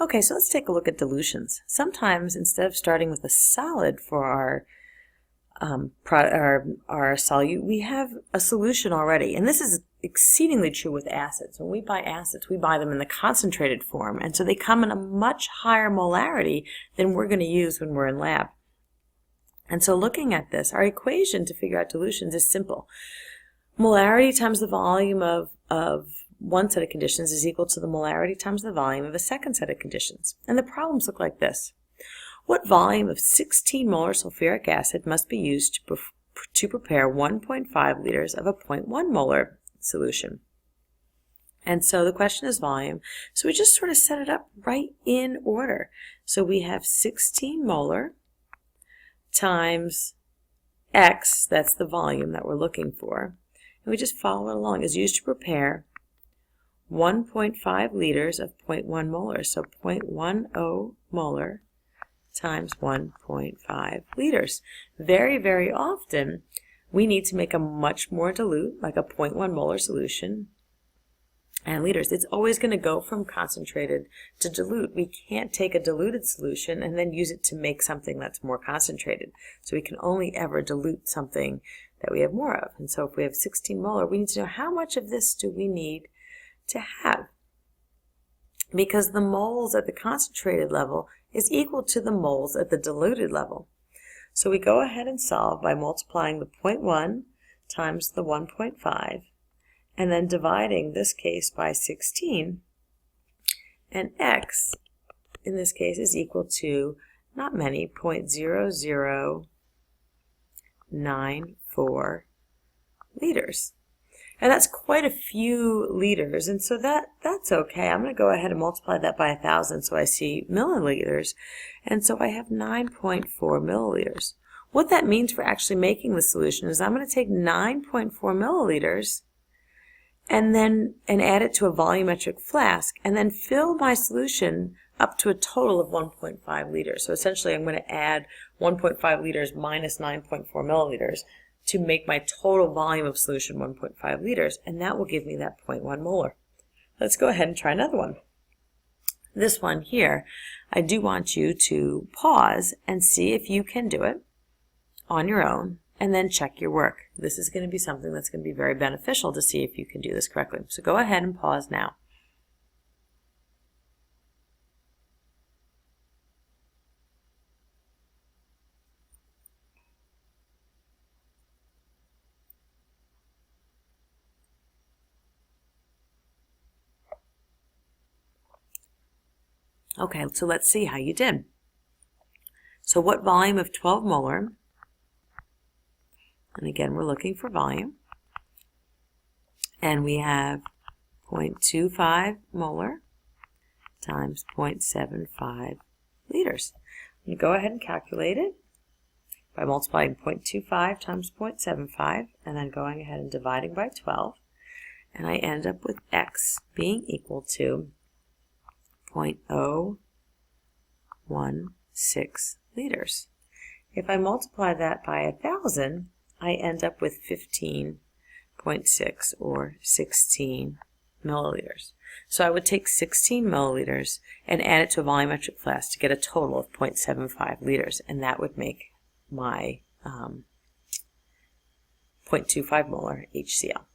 Okay, so let's take a look at dilutions. Sometimes instead of starting with a solid for our solute, we have a solution already. And this is exceedingly true with acids. When we buy acids, we buy them in the concentrated form, and so they come in a much higher molarity than we're going to use when we're in lab. And so looking at this, our equation to figure out dilutions is simple. Molarity times the volume of one set of conditions is equal to the molarity times the volume of a second set of conditions. And the problems look like this. What volume of 16 molar sulfuric acid must be used to prepare 1.5 liters of a 0.1 molar solution? And so the question is volume. So we just sort of set it up right in order. So we have 16 molar times X, that's the volume that we're looking for. And we just follow it along, is used to prepare 1.5 liters of 0.1 molar. So 0.10 molar times 1.5 liters. Very, very often, we need to make a much more dilute, like a 0.1 molar solution, and liters. It's always going to go from concentrated to dilute. We can't take a diluted solution and then use it to make something that's more concentrated. So we can only ever dilute something that we have more of. And so if we have 16 molar, we need to know how much of this do we need to have. Because the moles at the concentrated level is equal to the moles at the diluted level. So we go ahead and solve by multiplying the 0.1 times the 1.5 and then dividing this case by 16, and X in this case is equal to not many, 0.0094 liters. And that's quite a few liters, and so that's okay. I'm going to go ahead and multiply that by 1,000 so I see milliliters, and so I have 9.4 milliliters. What that means for actually making the solution is I'm going to take 9.4 milliliters and add it to a volumetric flask and then fill my solution up to a total of 1.5 liters. So essentially I'm going to add 1.5 liters minus 9.4 milliliters to make my total volume of solution 1.5 liters, and that will give me that 0.1 molar. Let's go ahead and try another one. This one here, I do want you to pause and see if you can do it on your own, and then check your work. This is going to be something that's going to be very beneficial to see if you can do this correctly. So go ahead and pause now. Okay, so let's see how you did. So what volume of 12 molar, and again we're looking for volume, and we have 0.25 molar times 0.75 liters. I'm going to go ahead and calculate it by multiplying 0.25 times 0.75 and then going ahead and dividing by 12, and I end up with X being equal to 0.016 liters. If I multiply that by 1,000, I end up with 15.6 or 16 milliliters. So I would take 16 milliliters and add it to a volumetric flask to get a total of 0.75 liters, and that would make my 0.25 molar HCl.